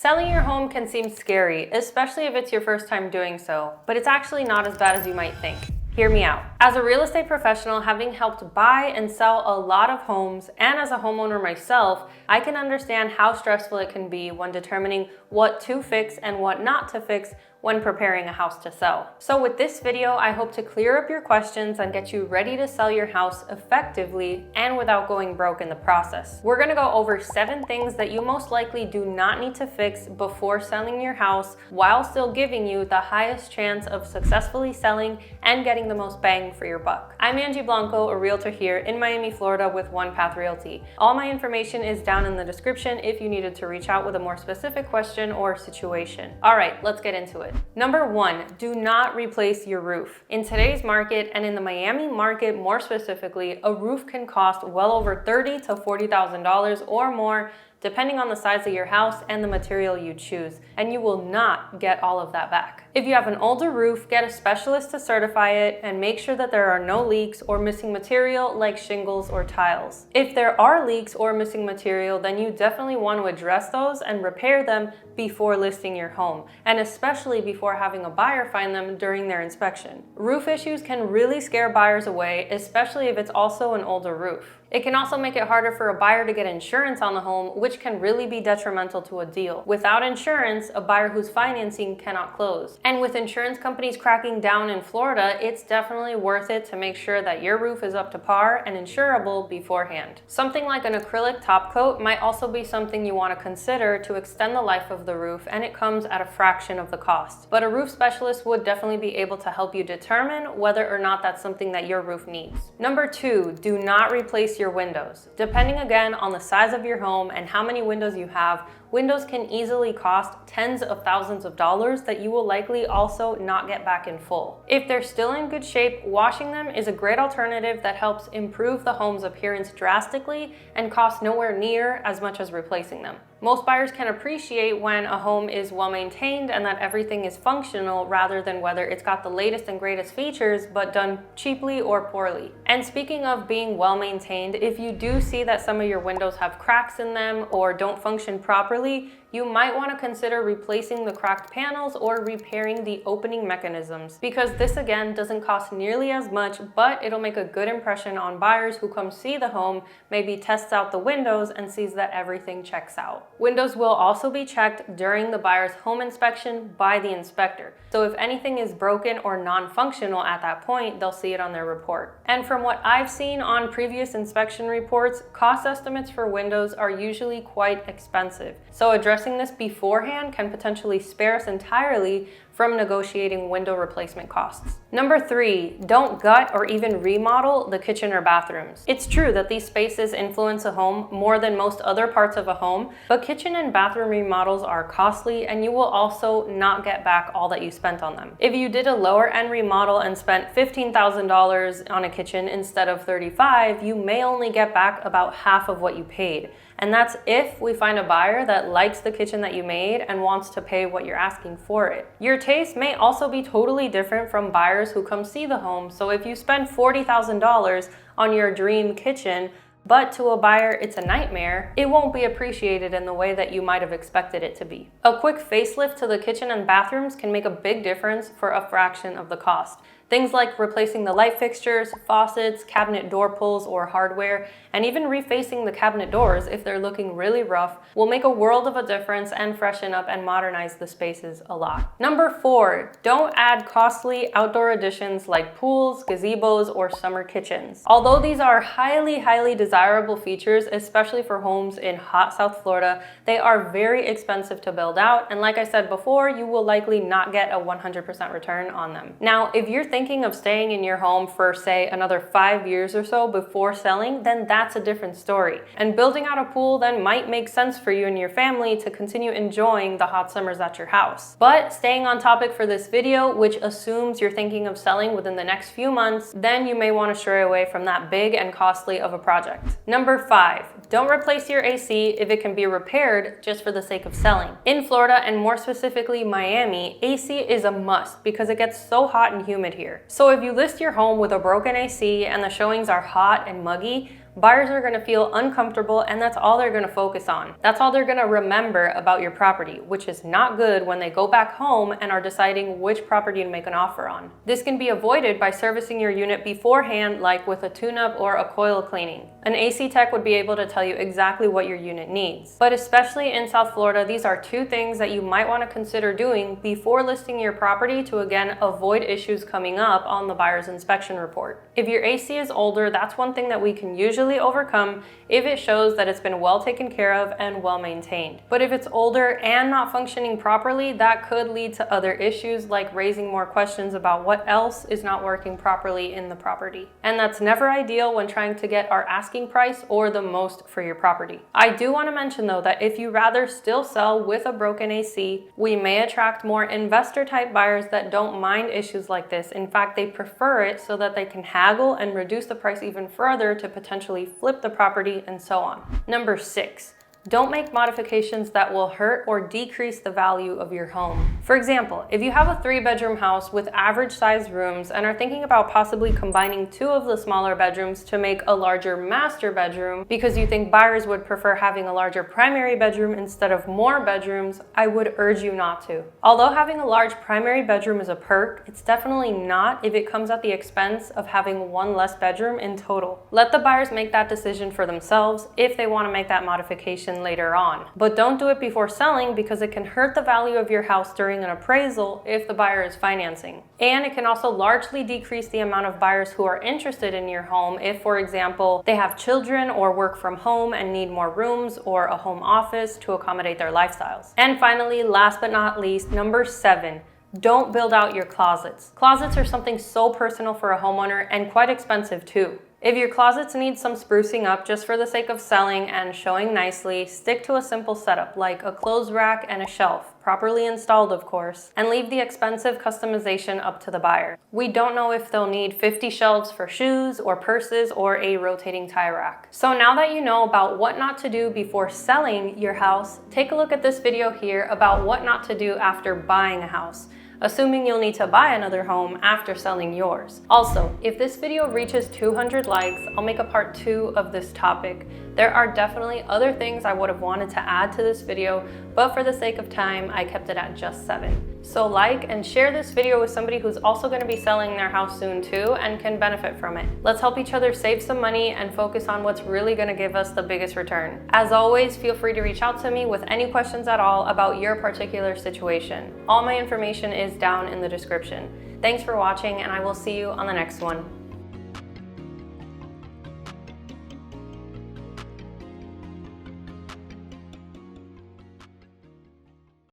Selling your home can seem scary, especially if it's your first time doing so, but it's actually not as bad as you might think. Hear me out. As a real estate professional, having helped buy and sell a lot of homes, and as a homeowner myself, I can understand how stressful it can be when determining what to fix and what not to fix when preparing a house to sell. So with this video, I hope to clear up your questions and get you ready to sell your house effectively and without going broke in the process. We're gonna go over 7 things that you most likely do not need to fix before selling your house while still giving you the highest chance of successfully selling and getting the most bang for your buck. I'm Angie Blanco, a realtor here in Miami, Florida with One Path Realty. All my information is down in the description if you needed to reach out with a more specific question or situation. All right, let's get into it. Number 1, do not replace your roof. In today's market, and in the Miami market more specifically, a roof can cost well over $30,000 to $40,000 or more, depending on the size of your house and the material you choose, and you will not get all of that back. If you have an older roof, get a specialist to certify it and make sure that there are no leaks or missing material like shingles or tiles. If there are leaks or missing material, then you definitely want to address those and repair them before listing your home, and especially before having a buyer find them during their inspection. Roof issues can really scare buyers away, especially if it's also an older roof. It can also make it harder for a buyer to get insurance on the home, which can really be detrimental to a deal. Without insurance, a buyer who's financing cannot close. And with insurance companies cracking down in Florida, it's definitely worth it to make sure that your roof is up to par and insurable beforehand. Something like an acrylic top coat might also be something you want to consider to extend the life of the roof, and it comes at a fraction of the cost. But a roof specialist would definitely be able to help you determine whether or not that's something that your roof needs. Number 2, do not replace your windows. Depending again on the size of your home and how many windows you have, windows can easily cost tens of thousands of dollars that you will likely also not get back in full. If they're still in good shape, washing them is a great alternative that helps improve the home's appearance drastically and costs nowhere near as much as replacing them. Most buyers can appreciate when a home is well maintained and that everything is functional rather than whether it's got the latest and greatest features but done cheaply or poorly. And speaking of being well maintained, if you do see that some of your windows have cracks in them or don't function properly, you might want to consider replacing the cracked panels or repairing the opening mechanisms, because this again doesn't cost nearly as much, but it'll make a good impression on buyers who come see the home, maybe tests out the windows and sees that everything checks out. Windows will also be checked during the buyer's home inspection by the inspector. So if anything is broken or non-functional at that point, they'll see it on their report. And from what I've seen on previous inspection reports, cost estimates for windows are usually quite expensive. So addressing this beforehand can potentially spare us entirely from negotiating window replacement costs. Number 3, don't gut or even remodel the kitchen or bathrooms. It's true that these spaces influence a home more than most other parts of a home, but kitchen and bathroom remodels are costly and you will also not get back all that you spent on them. If you did a lower end remodel and spent $15,000 on a kitchen instead of $35,000, you may only get back about half of what you paid. And that's if we find a buyer that likes the kitchen that you made and wants to pay what you're asking for it. Your taste may also be totally different from buyers who come see the home. So if you spend $40,000 on your dream kitchen, but to a buyer it's a nightmare, it won't be appreciated in the way that you might have expected it to be. A quick facelift to the kitchen and bathrooms can make a big difference for a fraction of the cost. Things like replacing the light fixtures, faucets, cabinet door pulls or hardware, and even refacing the cabinet doors if they're looking really rough will make a world of a difference and freshen up and modernize the spaces a lot. Number 4, don't add costly outdoor additions like pools, gazebos, or summer kitchens. Although these are highly desirable features, especially for homes in hot South Florida, they are very expensive to build out, and like I said before, you will likely not get a 100% return on them. Now, if you're thinking of staying in your home for, say, another 5 years or so before selling, then that's a different story. And building out a pool then might make sense for you and your family to continue enjoying the hot summers at your house. But staying on topic for this video, which assumes you're thinking of selling within the next few months, then you may want to stray away from that big and costly of a project. Number 5, don't replace your AC if it can be repaired just for the sake of selling. In Florida, and more specifically Miami, AC is a must because it gets so hot and humid here. So if you list your home with a broken AC and the showings are hot and muggy, buyers are going to feel uncomfortable, and that's all they're going to focus on. That's all they're going to remember about your property, which is not good when they go back home and are deciding which property to make an offer on. This can be avoided by servicing your unit beforehand, like with a tune-up or a coil cleaning. An AC tech would be able to tell you exactly what your unit needs. But especially in South Florida, these are two things that you might want to consider doing before listing your property to again avoid issues coming up on the buyer's inspection report. If your AC is older, that's one thing that we can usually overcome if it shows that it's been well taken care of and well maintained. But if it's older and not functioning properly, that could lead to other issues like raising more questions about what else is not working properly in the property. And that's never ideal when trying to get our asking price or the most for your property. I do want to mention though that if you rather still sell with a broken AC, we may attract more investor type buyers that don't mind issues like this. In fact, they prefer it so that they can haggle and reduce the price even further to potentially flip the property and so on. Number 6. Don't make modifications that will hurt or decrease the value of your home. For example, if you have a 3-bedroom house with average sized rooms and are thinking about possibly combining 2 of the smaller bedrooms to make a larger master bedroom because you think buyers would prefer having a larger primary bedroom instead of more bedrooms, I would urge you not to. Although having a large primary bedroom is a perk, it's definitely not if it comes at the expense of having one less bedroom in total. Let the buyers make that decision for themselves if they want to make that modification later on. But don't do it before selling because it can hurt the value of your house during an appraisal if the buyer is financing. And it can also largely decrease the amount of buyers who are interested in your home if, for example, they have children or work from home and need more rooms or a home office to accommodate their lifestyles. And finally, last but not least, number 7. Don't build out your closets. Closets are something so personal for a homeowner and quite expensive too. If your closets need some sprucing up just for the sake of selling and showing nicely, stick to a simple setup like a clothes rack and a shelf, properly installed of course, and leave the expensive customization up to the buyer. We don't know if they'll need 50 shelves for shoes or purses or a rotating tie rack. So now that you know about what not to do before selling your house, take a look at this video here about what not to do after buying a house, assuming you'll need to buy another home after selling yours. Also, if this video reaches 200 likes, I'll make a part 2 of this topic. There are definitely other things I would have wanted to add to this video, but for the sake of time, I kept it at just 7. So like and share this video with somebody who's also going to be selling their house soon too and can benefit from it. Let's help each other save some money and focus on what's really going to give us the biggest return. As always, feel free to reach out to me with any questions at all about your particular situation. All my information is down in the description. Thanks for watching, and I will see you on the next one.